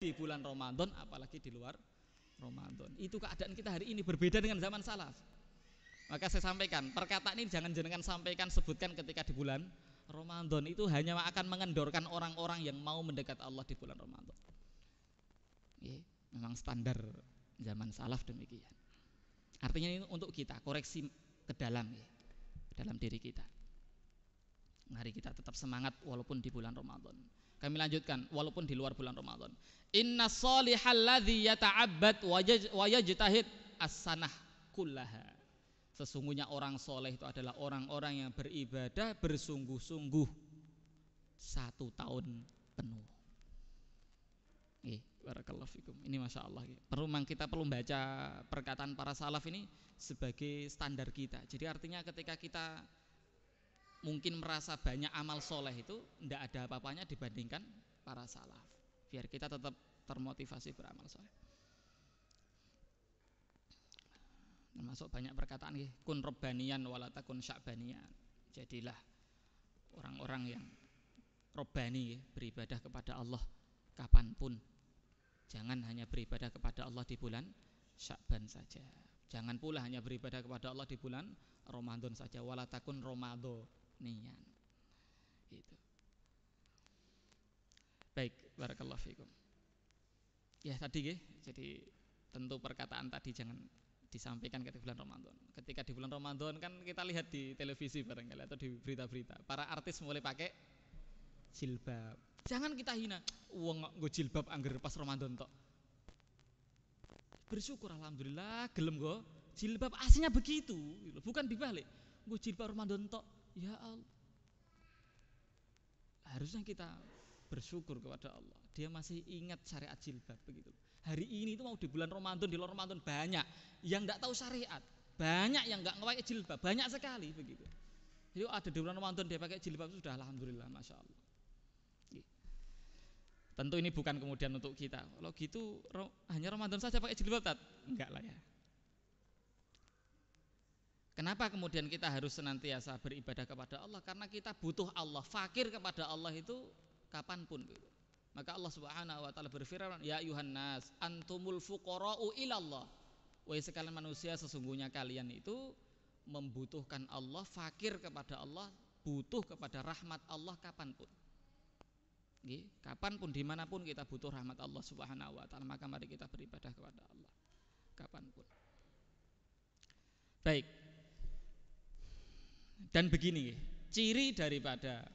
di bulan Ramadan, apalagi di luar Ramadan. Itu keadaan kita hari ini berbeda dengan zaman salaf. Maka saya sampaikan, perkataan ini jangan jenengan sampaikan, sebutkan ketika di bulan Ramadan. Itu hanya akan mengendorkan orang-orang yang mau mendekat Allah di bulan Ramadan. Memang standar zaman salaf demikian. Artinya ini untuk kita koreksi ke dalam diri kita. Mari kita tetap semangat walaupun di bulan Ramadan. Kami lanjutkan walaupun di luar bulan Ramadan. Inna sholihal ladzi yata'abbad wa yajtahid as-sanah kullaha. Sesungguhnya orang soleh itu adalah orang-orang yang beribadah bersungguh-sungguh 1 tahun penuh. Barakallahu fikum. Ini masya Allah. Kita perlu baca perkataan para salaf ini sebagai standar kita. Jadi artinya ketika kita mungkin merasa banyak amal soleh itu tidak ada apa-apanya dibandingkan para salaf. Biar kita tetap termotivasi beramal soleh. Termasuk banyak perkataan kun robbaniyan walatakun sya'baniyan. Jadilah orang-orang yang robbani, beribadah kepada Allah kapanpun. Jangan hanya beribadah kepada Allah di bulan Sya'ban saja. Jangan pula hanya beribadah kepada Allah di bulan Ramadan saja. Walatakun ramadhaniyan. Itu. Baik, barakallahu fikum. Ya tadi jadi tentu perkataan tadi jangan disampaikan ketika bulan Ramadan. Ketika di bulan Ramadan kan kita lihat di televisi barangkali atau di berita-berita, para artis mulai pakai jilbab. Jangan kita hina, wong nggo jilbab angger pas Ramadan tok. Bersyukur alhamdulillah gelem nggo jilbab aslinya begitu, bukan dibalik. Nggo jilbab Ramadan tok. Ya Allah. Harusnya kita bersyukur kepada Allah. Dia masih ingat syariat jilbab begitu. Hari ini itu mau di bulan Ramadan, di luar Ramadan banyak yang enggak tahu syariat. Banyak yang enggak pakai jilbab, banyak sekali begitu. Jadi ada di bulan Ramadan dia pakai jilbab sudah alhamdulillah masya Allah. Tentu ini bukan kemudian untuk kita. Kalau gitu hanya Ramadan saja pakai jilbab tat? Enggak lah ya. Kenapa kemudian kita harus senantiasa beribadah kepada Allah? Karena kita butuh Allah, fakir kepada Allah itu kapanpun. Maka Allah Subhanahu wa taala berfirman, ya ayuhan nas antumul fuqara'u ilallah. Wahai sekalian manusia, sesungguhnya kalian itu membutuhkan Allah, fakir kepada Allah, butuh kepada rahmat Allah kapanpun. Kapanpun dimanapun kita butuh rahmat Allah Subhanahu wa ta'ala, maka mari kita beribadah kepada Allah kapanpun. Baik. Dan begini, ciri daripada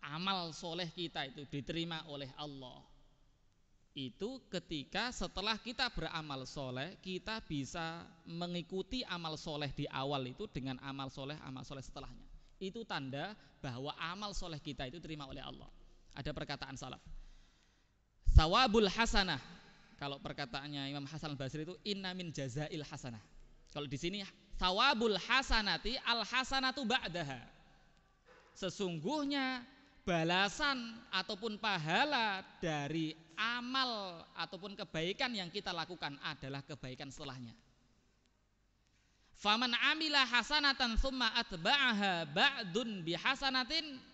amal soleh kita itu diterima oleh Allah itu ketika setelah kita beramal soleh, kita bisa mengikuti amal soleh di awal itu dengan amal soleh setelahnya. Itu tanda bahwa amal soleh kita itu diterima oleh Allah. Ada perkataan salaf, sawabul hasanah. Kalau perkataannya Imam Hasan al-Basri itu inna min jazail hasanah. Kalau di sini sawabul hasanati al hasanatu ba'daha. Sesungguhnya balasan ataupun pahala dari amal ataupun kebaikan yang kita lakukan adalah kebaikan setelahnya. Faman amila hasanatan tsumma atba'aha ba'dun bihasanatin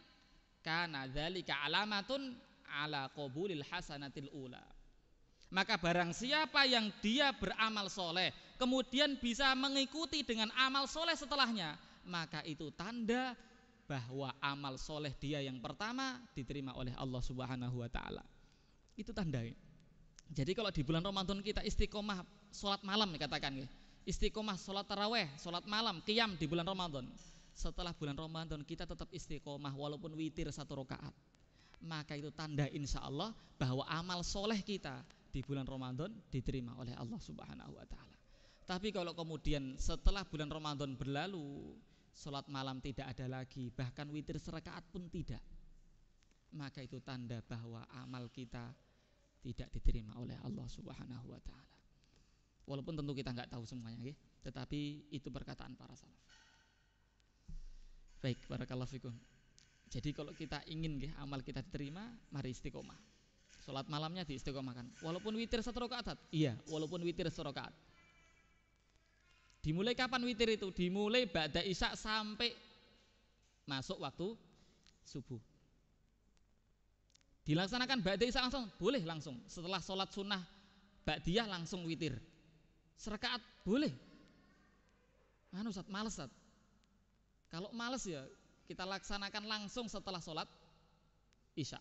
kana dzalika alamatun ala qabulil hasanatil ula. Maka barang siapa yang dia beramal soleh kemudian bisa mengikuti dengan amal soleh setelahnya, maka itu tanda bahwa amal soleh dia yang pertama diterima oleh Allah Subhanahu wa ta'ala. Itu tanda. Jadi kalau di bulan Ramadan kita istiqomah sholat malam dikatakan, istiqomah sholat taraweh, sholat malam, qiyam di bulan Ramadan. Setelah bulan Ramadan kita tetap istiqomah walaupun witir 1 rakaat, maka itu tanda insya Allah bahwa amal soleh kita di bulan Ramadan diterima oleh Allah Subhanahu wa ta'ala. Tapi kalau kemudian setelah bulan Ramadan berlalu, sholat malam tidak ada lagi, bahkan witir 1 rakaat pun tidak, maka itu tanda bahwa amal kita tidak diterima oleh Allah Subhanahu wa ta'ala. Walaupun tentu kita nggak tahu semuanya, tetapi itu perkataan para salaf. Baik, barakallahu fikum. Jadi kalau kita ingin amal kita diterima, mari istiqomah. Sholat malamnya diistiqomahkan. Walaupun witir 1 rakaat, iya, walaupun witir 1 rakaat. Dimulai kapan witir itu? Dimulai ba'da isya sampai masuk waktu subuh. Dilaksanakan ba'da isya langsung boleh, langsung setelah sholat sunnah ba'diyah langsung witir serakaat boleh. Ustaz, males Ustaz. Kalau males ya kita laksanakan langsung setelah sholat isya,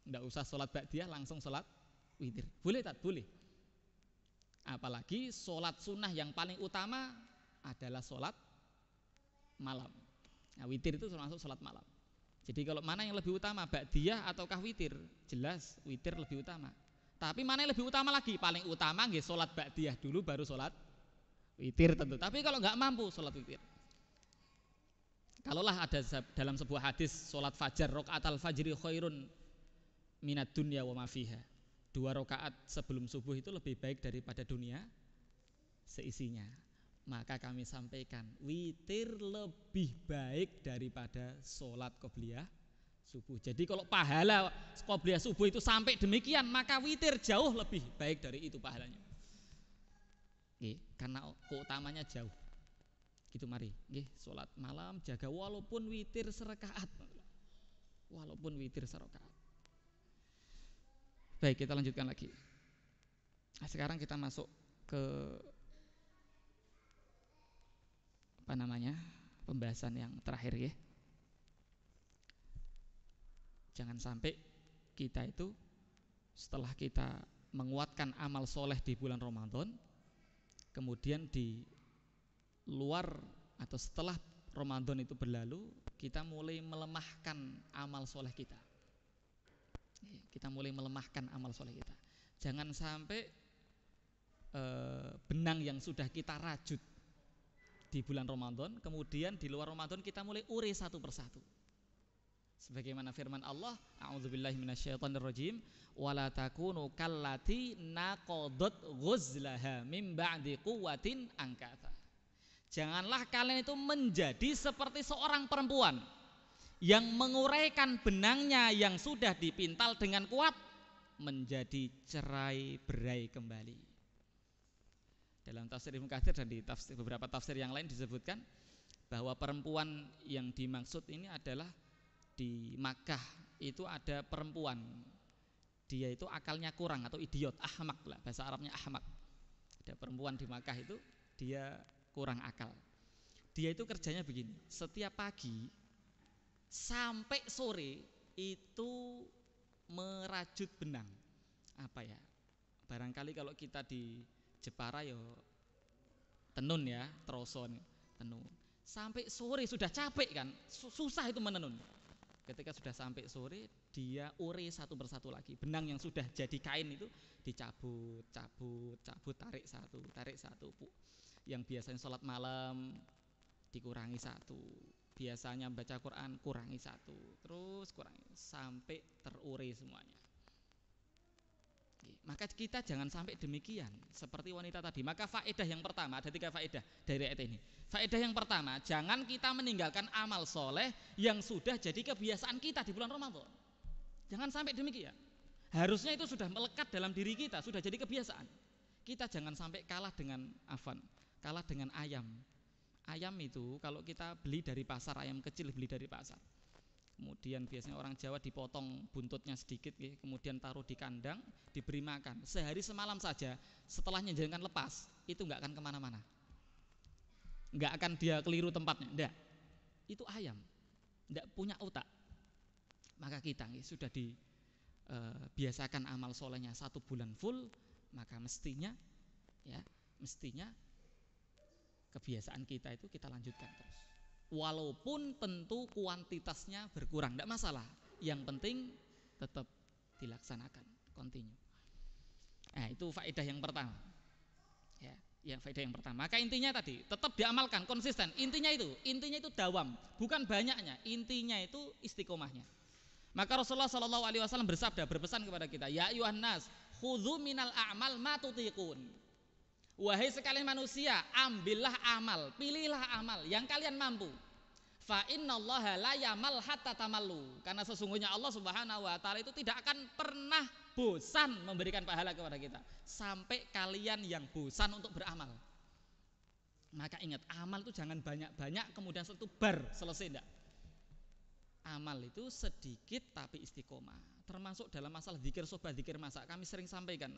nggak usah sholat ba'diyah, langsung sholat witir. Boleh tak? Boleh. Apalagi sholat sunnah yang paling utama adalah sholat malam. Nah, witir itu termasuk sholat malam. Jadi kalau mana yang lebih utama, ba'diyah ataukah witir? Jelas witir lebih utama. Tapi mana yang lebih utama lagi? Paling utama nggih sholat ba'diyah dulu baru sholat witir tentu. Tapi kalau nggak mampu sholat witir. Kalaulah ada dalam sebuah hadis sholat fajar, rokaatal fajri khairun minad dunya wa ma fiha. 2 rakaat sebelum subuh itu lebih baik daripada dunia seisinya. Maka kami sampaikan witir lebih baik daripada sholat qobliyah subuh. Jadi kalau pahala qobliyah subuh itu sampai demikian, maka witir jauh lebih baik dari itu pahalanya. Karena keutamanya jauh. Gitu mari, sholat malam jaga walaupun witir serakaat. Walaupun witir serakaat. Baik, kita lanjutkan lagi. Nah, sekarang kita masuk ke pembahasan yang terakhir ya. Jangan sampai kita itu setelah kita menguatkan amal soleh di bulan Ramadan, kemudian di luar atau setelah Ramadan itu berlalu, kita mulai melemahkan amal soleh kita. Kita mulai melemahkan amal soleh kita. Jangan sampai benang yang sudah kita rajut di bulan Ramadan, kemudian di luar Ramadan kita mulai uri satu persatu. Sebagaimana firman Allah, a'udzubillahi minasyaitonirrajim, wala takunu kallati naqadat ghuzlaha mim ba'di quwwatin angkatha. Janganlah kalian itu menjadi seperti seorang perempuan yang menguraikan benangnya yang sudah dipintal dengan kuat menjadi cerai-berai kembali. Dalam tafsir Ibnu Katsir dan di beberapa tafsir yang lain disebutkan bahwa perempuan yang dimaksud ini adalah di Makkah itu ada perempuan, dia itu akalnya kurang atau idiot, ahmak lah, bahasa Arabnya ahmak. Ada perempuan di Makkah itu dia kurang akal. Dia itu kerjanya begini, setiap pagi sampai sore itu merajut benang. Apa ya? Barangkali kalau kita di Jepara yo tenun ya, troson tenun. Sampai sore sudah capek kan, susah itu menenun. Ketika sudah sampai sore, dia ure satu persatu lagi. Benang yang sudah jadi kain itu dicabut, cabut, tarik satu. Yang biasanya sholat malam dikurangi satu, biasanya baca Quran kurangi satu, terus kurangi sampai terure semuanya. Maka kita jangan sampai demikian seperti wanita tadi. Maka faedah yang pertama, ada 3 faedah dari ayat ini. Faedah yang pertama, jangan kita meninggalkan amal soleh yang sudah jadi kebiasaan kita di bulan Ramadan. Jangan sampai demikian. Harusnya itu sudah melekat dalam diri kita, sudah jadi kebiasaan. Kita jangan sampai kalah dengan ayam. Ayam itu kalau kita beli dari pasar, ayam kecil beli dari pasar, kemudian biasanya orang Jawa dipotong buntutnya sedikit, kemudian taruh di kandang, diberi makan. Sehari semalam saja setelahnya jangan lepas, itu nggak akan kemana-mana, nggak akan dia keliru tempatnya, enggak. Itu ayam, nggak punya otak. Maka kita sudah dibiasakan amal solehnya 1 bulan full, maka mestinya kebiasaan kita itu kita lanjutkan terus. Walaupun tentu kuantitasnya berkurang, tidak masalah. Yang penting tetap dilaksanakan, continue. Nah, itu faedah yang pertama. Ya, faedah yang pertama. Maka intinya tadi tetap diamalkan, konsisten. Intinya itu dawam, bukan banyaknya. Intinya itu istiqomahnya. Maka Rasulullah SAW bersabda, berpesan kepada kita, ya ayyuhan nas, khudzu minal a'mal ma tutiqun. Wahai sekalian manusia, ambillah amal, pilihlah amal yang kalian mampu. Fa innallaha la yamal hatta tamallu. Karena sesungguhnya Allah Subhanahu wa taala itu tidak akan pernah bosan memberikan pahala kepada kita sampai kalian yang bosan untuk beramal. Maka ingat, amal itu jangan banyak-banyak kemudian selesai bar, selesai enggak. Amal itu sedikit tapi istiqomah. termasuk dalam masalah zikir soba, zikir masa. Kami sering sampaikan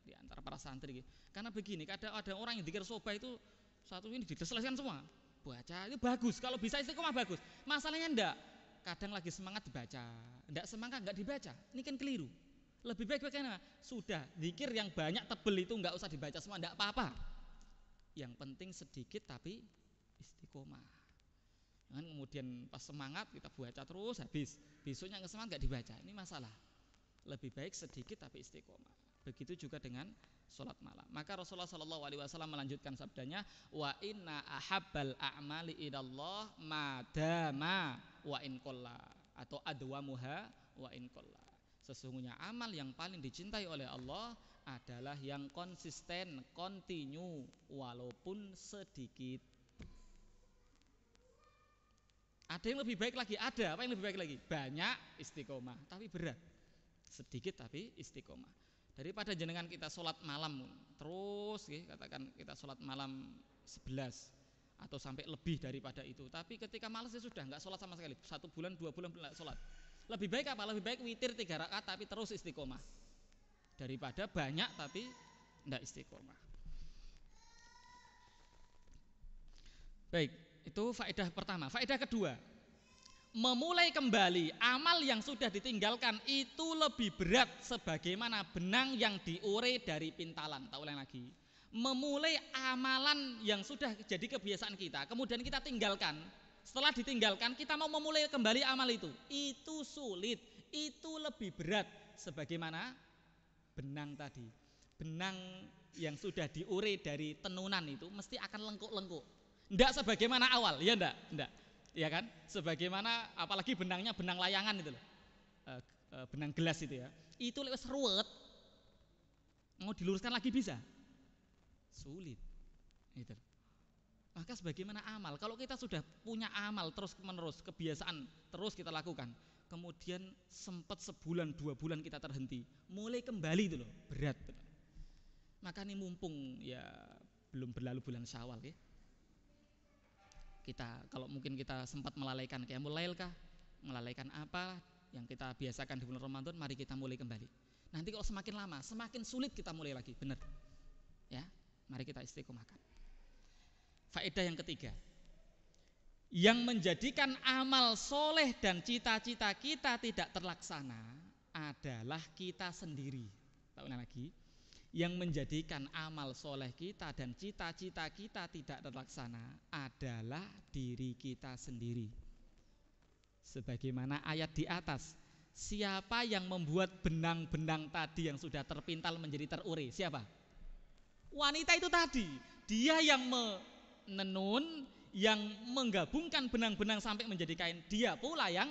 di antara para santri. Karena begini, kadang ada orang yang zikir soba itu satu ini diselesaikan semua. Baca itu bagus, kalau bisa istiqomah bagus. Masalahnya enggak. Kadang lagi semangat dibaca, enggak semangat enggak dibaca. Ini kan keliru. Lebih baik bagaimana? Sudah, zikir yang banyak tebel itu enggak usah dibaca semua, enggak apa-apa. Yang penting sedikit tapi istiqomah. Jangan kemudian pas semangat kita baca terus habis, besoknya nggak semangat nggak dibaca. Ini masalah. Lebih baik sedikit tapi istiqomah. Begitu juga dengan sholat malam. Maka Rasulullah SAW melanjutkan sabdanya, wa inna ahabbal a'mali idallah madama wa in qalla, atau adwamuha wa in qalla. Sesungguhnya amal yang paling dicintai oleh Allah adalah yang konsisten, kontinu, walaupun sedikit. Ada yang lebih baik lagi, ada apa yang lebih baik lagi? Banyak istiqomah, tapi berat. Sedikit tapi istiqomah. Daripada jenengan kita sholat malam terus, katakan kita sholat malam 11 atau sampai lebih daripada itu, tapi ketika malas ya sudah nggak sholat sama sekali, 1 bulan 2 bulan nggak sholat. Lebih baik apa? Lebih baik witir 3 rakaat tapi terus istiqomah, daripada banyak tapi nggak istiqomah. Baik, itu faedah pertama. Faedah kedua, memulai kembali amal yang sudah ditinggalkan itu lebih berat sebagaimana benang yang diure dari pintalan. Tak ulang lagi. Memulai amalan yang sudah jadi kebiasaan kita, kemudian kita tinggalkan. Setelah ditinggalkan, kita mau memulai kembali amal itu sulit, itu lebih berat sebagaimana benang tadi. Benang yang sudah diure dari tenunan itu mesti akan lengkuk-lengkuk. Enggak sebagaimana awal, ya enggak. Ya kan? Sebagaimana apalagi benangnya benang layangan itu loh. Benang gelas itu ya. Itu lewat seruet. Mau diluruskan lagi bisa? Sulit. Gitu. Maka sebagaimana amal, kalau kita sudah punya amal terus-menerus, kebiasaan terus kita lakukan, kemudian sempat sebulan 2 bulan kita terhenti, mulai kembali itu loh, berat. Maka ini mumpung ya belum berlalu bulan Syawal ya. Kita kalau mungkin kita sempat melalaikan qiyamul lail kah, melalaikan apa yang kita biasakan di bulan Ramadan, mari kita mulai kembali. Nanti kalau semakin lama, semakin sulit kita mulai lagi, benar. Ya, mari kita istiqomahkan. Faedah yang ketiga, yang menjadikan amal soleh dan cita-cita kita tidak terlaksana adalah kita sendiri. Tak ulang lagi. Yang menjadikan amal soleh kita dan cita-cita kita tidak terlaksana adalah diri kita sendiri. Sebagaimana ayat di atas, siapa yang membuat benang-benang tadi yang sudah terpintal menjadi terure? Siapa? Wanita itu tadi. Dia yang menenun, yang menggabungkan benang-benang sampai menjadi kain. Dia pula yang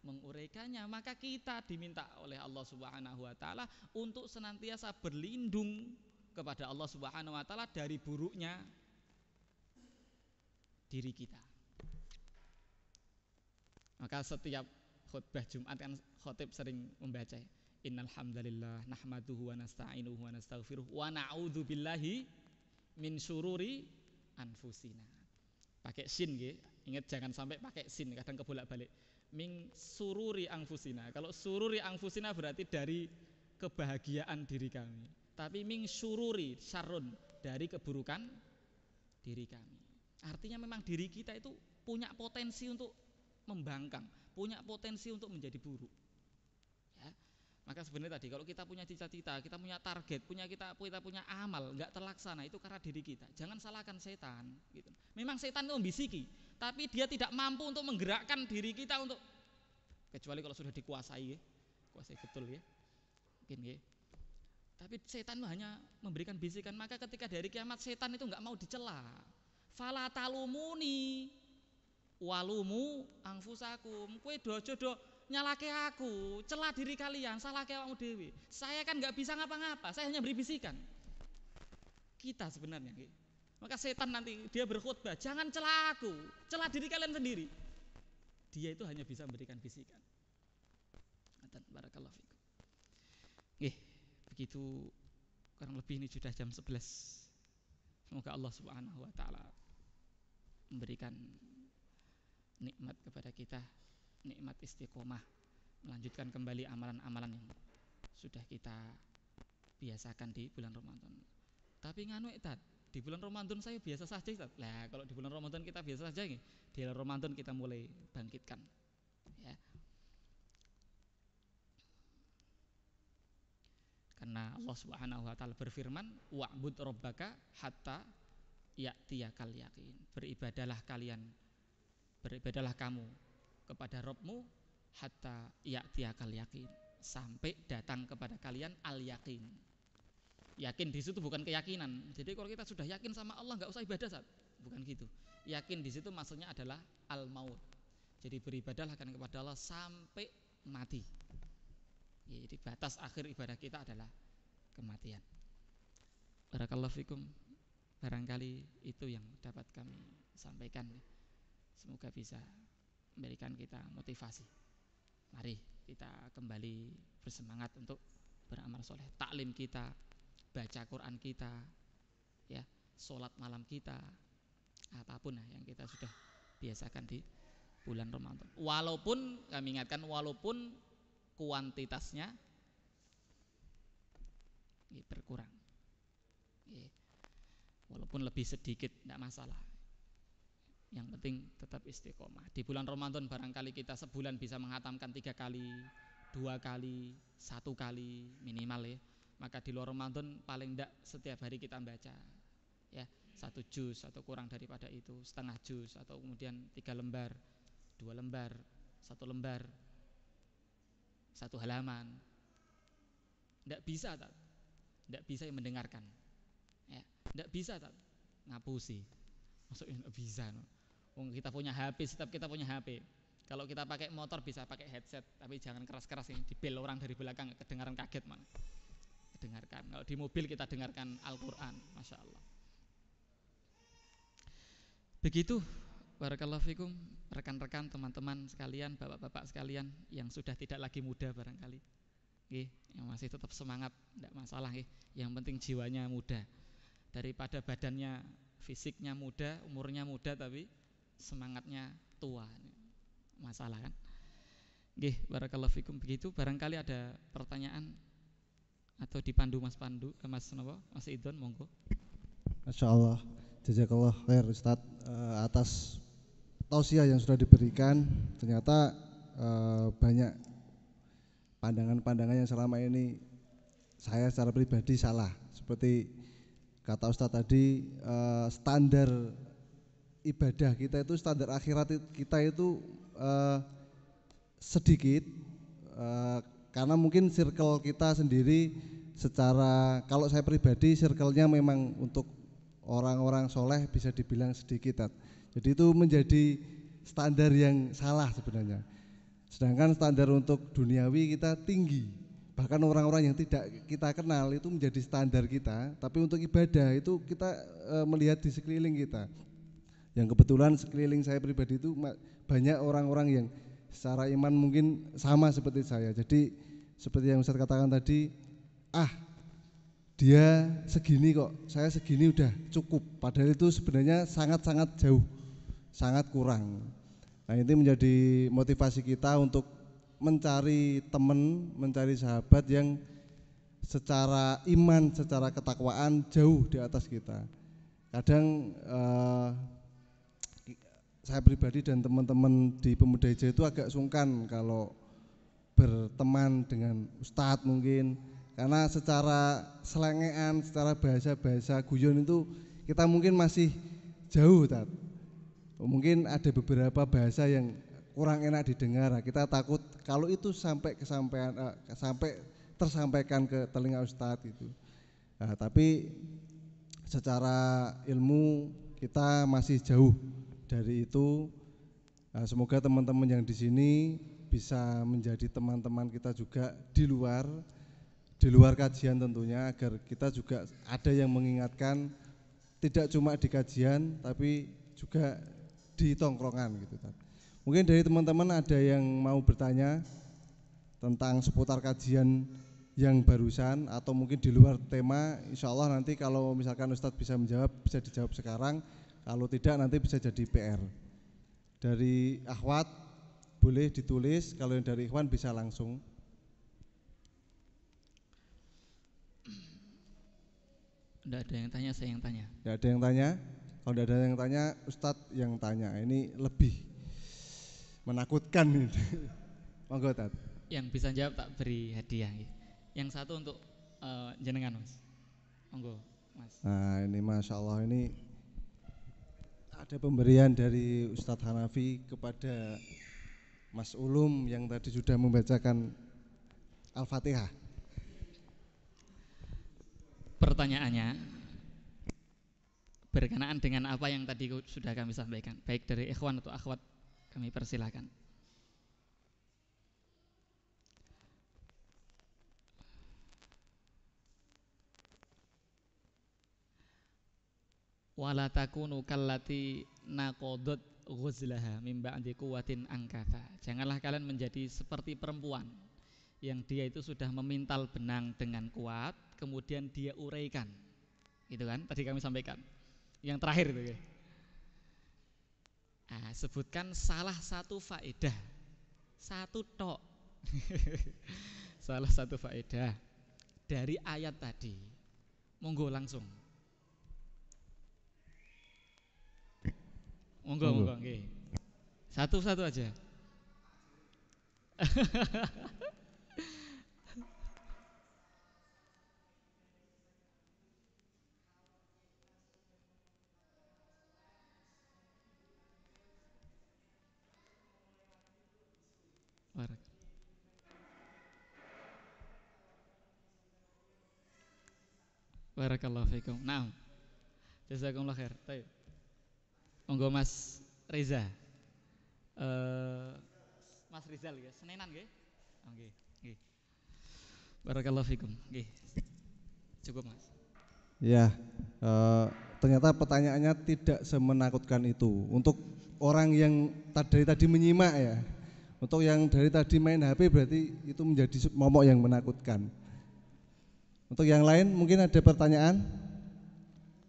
menguraikannya. Maka kita diminta oleh Allah Subhanahu wa taala untuk senantiasa berlindung kepada Allah Subhanahu wa taala dari buruknya diri kita. Maka setiap khutbah Jumat kan khotib sering membaca innal hamdalillah nahmaduhu wa nasta'inuhu wa nastaghfiruh wa na'udzu billahi min syururi anfusina. Pakai sin nggih. Ingat jangan sampai pakai sin, kadang kebolak-balik. Min sururi anfusina. Kalau sururi anfusina berarti dari kebahagiaan diri kami. Tapi min sururi syarrun, dari keburukan diri kami. Artinya memang diri kita itu punya potensi untuk membangkang, punya potensi untuk menjadi buruk. Ya. Maka sebenarnya tadi kalau kita punya cita-cita, kita punya target, kita punya amal nggak terlaksana, itu karena diri kita. Jangan salahkan setan. Gitu. Memang setan itu membisiki, tapi dia tidak mampu untuk menggerakkan diri kita untuk, kecuali kalau sudah dikuasai, kuasai betul ya, mungkin ya. Tapi setan itu hanya memberikan bisikan. Maka ketika dari kiamat setan itu nggak mau dicela. Fala talumuni walumu angfusakum. Kue do nyalake aku, celah diri kalian, salahke awakmu dhewe. Saya kan nggak bisa ngapa-ngapa, saya hanya beri bisikan. Kita sebenarnya, maka setan nanti dia berkhutbah, jangan celah aku, celah diri kalian sendiri. Dia itu hanya bisa memberikan bisikan. Barakallahu fikum. Begitu kurang lebih ini sudah jam 11. Semoga Allah Subhanahu wa taala memberikan nikmat kepada kita, nikmat istiqomah melanjutkan kembali amalan-amalan yang sudah kita biasakan di bulan Ramadan. Tapi nganu Ustaz, di bulan Ramadan saya biasa saja Ustaz. Lah kalau di bulan Ramadan kita biasa saja nih, di bulan Ramadan kita mulai bangkitkan ya. Karena Allah Subhanahu wa taala berfirman, "Wa'bud rabbaka hatta ya'tiyakal yaqin." Beribadahlah kamu kepada Rabbmu hatta ya'tiyakal yaqin, sampai datang kepada kalian al yaqin. Yakin di situ bukan keyakinan. Jadi kalau kita sudah yakin sama Allah enggak usah ibadah, Sat. Bukan gitu. Yakin di situ maksudnya adalah al maut. Jadi beribadahlah kan kepada Allah sampai mati. Jadi batas akhir ibadah kita adalah kematian. Barakallahu fikum. Barangkali itu yang dapat kami sampaikan. Semoga bisa memberikan kita motivasi. Mari kita kembali bersemangat untuk beramal soleh. Taklim kita, baca Quran kita, ya, sholat malam kita, apapun yang kita sudah biasakan di bulan Ramadan. Walaupun kami ingatkan, walaupun kuantitasnya berkurang, walaupun lebih sedikit tidak masalah. Yang penting tetap istiqomah. Di bulan Ramadan barangkali kita sebulan bisa menghatamkan 3 kali, 2 kali, 1 kali minimal ya. Maka di luar Ramadan paling tidak setiap hari kita baca ya, 1 juz atau kurang daripada itu, setengah juz, atau kemudian 3 lembar, 2 lembar, 1 lembar, 1 halaman. Tidak bisa tak? Tidak bisa yang mendengarkan ya. Tidak bisa tak? Ngapusi. Maksudnya tidak bisa no. Kita punya HP, setiap kita punya HP. Kalau kita pakai motor bisa pakai headset, tapi jangan keras-keras ini, dibel orang dari belakang kedengaran kaget mana. Dengarkan. Kalau di mobil kita dengarkan Al-Quran, Masya Allah. Begitu, barakallahu fikum, rekan-rekan, teman-teman sekalian, bapak-bapak sekalian yang sudah tidak lagi muda barangkali, yang masih tetap semangat, tidak masalah, yang penting jiwanya muda. Daripada badannya, fisiknya muda, umurnya muda, tapi semangatnya tua, masalah kan? Barakallahu fikum. Begitu, barangkali ada pertanyaan atau dipandu Mas Pandu, Mas Nopo, Mas Idon, monggo. Masya Allah, jazakallah khair Ustaz atas tausiah yang sudah diberikan. Ternyata banyak pandangan-pandangan yang selama ini saya secara pribadi salah. Seperti kata Ustaz tadi, standar ibadah kita itu, standar akhirat kita itu sedikit, karena mungkin circle kita sendiri secara, kalau saya pribadi circle-nya memang untuk orang-orang soleh bisa dibilang sedikit. Jadi itu menjadi standar yang salah sebenarnya. Sedangkan standar untuk duniawi kita tinggi. Bahkan orang-orang yang tidak kita kenal itu menjadi standar kita. Tapi untuk ibadah itu kita melihat di sekeliling kita. Yang kebetulan sekeliling saya pribadi itu banyak orang-orang yang secara iman mungkin sama seperti saya. Jadi seperti yang Ustaz katakan tadi, dia segini kok, saya segini udah cukup. Padahal itu sebenarnya sangat-sangat jauh, sangat kurang. Nah, ini menjadi motivasi kita untuk mencari teman, mencari sahabat yang secara iman, secara ketakwaan jauh di atas kita. Kadang saya pribadi dan teman-teman di Pemuda Hijrah itu agak sungkan kalau berteman dengan ustadz mungkin, karena secara selengean, secara bahasa-bahasa guyon itu kita mungkin masih jauh, Tat. Mungkin ada beberapa bahasa yang kurang enak didengar. Kita takut kalau itu sampai tersampaikan ke telinga ustadz itu. Nah, tapi secara ilmu kita masih jauh dari itu. Nah, semoga teman-teman yang di sini bisa menjadi teman-teman kita juga di luar kajian tentunya, agar kita juga ada yang mengingatkan, tidak cuma di kajian tapi juga di tongkrongan gitu kan. Mungkin dari teman-teman ada yang mau bertanya tentang seputar kajian yang barusan atau mungkin di luar tema. Insya Allah nanti kalau misalkan Ustadz bisa menjawab, bisa dijawab sekarang. Kalau tidak nanti bisa jadi PR. Dari Akhwat, Bu boleh ditulis, kalau yang dari ikhwan bisa langsung. Tidak ada yang tanya, saya yang tanya. Tidak ada yang tanya? Kalau tidak ada yang tanya, Ustadz yang tanya. Ini lebih menakutkan ini. Monggo, Tat. Yang bisa jawab tak beri hadiah. Yang satu untuk jenengan, Mas. Monggo, Mas. Nah, ini Masya Allah, ini ada pemberian dari Ustadz Hanafi kepada Mas Ulum yang tadi sudah membacakan Al-Fatihah. Pertanyaannya berkenaan dengan apa yang tadi sudah kami sampaikan, baik dari ikhwan atau akhwat, kami persilakan. Wala takunu kallati naqadat ghuzlaha min ba'di quwwatin angkatha. Janganlah kalian menjadi seperti perempuan yang dia itu sudah memintal benang dengan kuat, kemudian dia uraikan. Itu kan tadi kami sampaikan. Yang terakhir itu ya. Nah, sebutkan salah satu faedah. Satu tok. Salah satu faedah dari ayat tadi. Monggo langsung. Monggo nggih. Satu-satu aja. Barakallahu fikum. Naam. Jazakumullah khair. Baik. Monggo Mas Reza. Mas Rizal ya, Senenan nggih? Nggih, nggih. Barakallahu fikum. Nggih. Cukup, Mas. Ya, ternyata pertanyaannya tidak semenakutkan itu. Untuk orang yang dari tadi menyimak ya, untuk yang dari tadi main HP berarti itu menjadi momok yang menakutkan. Untuk yang lain mungkin ada pertanyaan?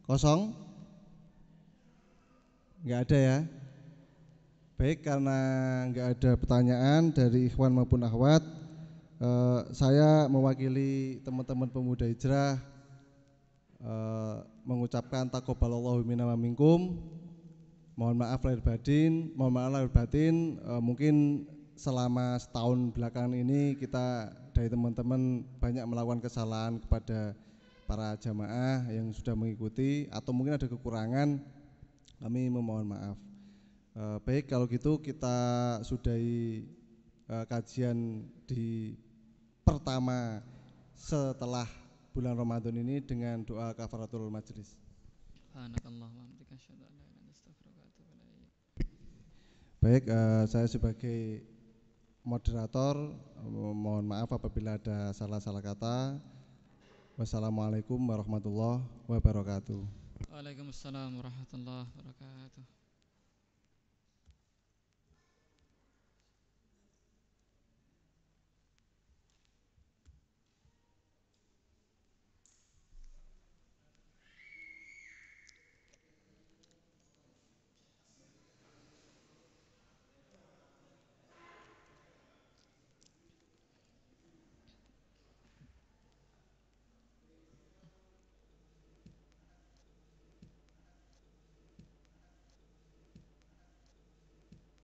Kosong? Enggak ada ya? Baik, karena enggak ada pertanyaan dari ikhwan maupun akhwat, saya mewakili teman-teman pemuda hijrah mengucapkan taqabbalallahu minna wa minkum. Mohon maaf lahir batin, mungkin selama setahun belakangan ini kita dari teman-teman banyak melakukan kesalahan kepada para jamaah yang sudah mengikuti, atau mungkin ada kekurangan, kami memohon maaf. Baik, kalau gitu kita sudahi kajian di pertama setelah bulan Ramadan ini dengan doa kafaratul majlis. Baik, saya sebagai moderator mohon maaf apabila ada salah-salah kata. Wassalamualaikum warahmatullahi wabarakatuh. Waalaikumsalam warahmatullahi wabarakatuh.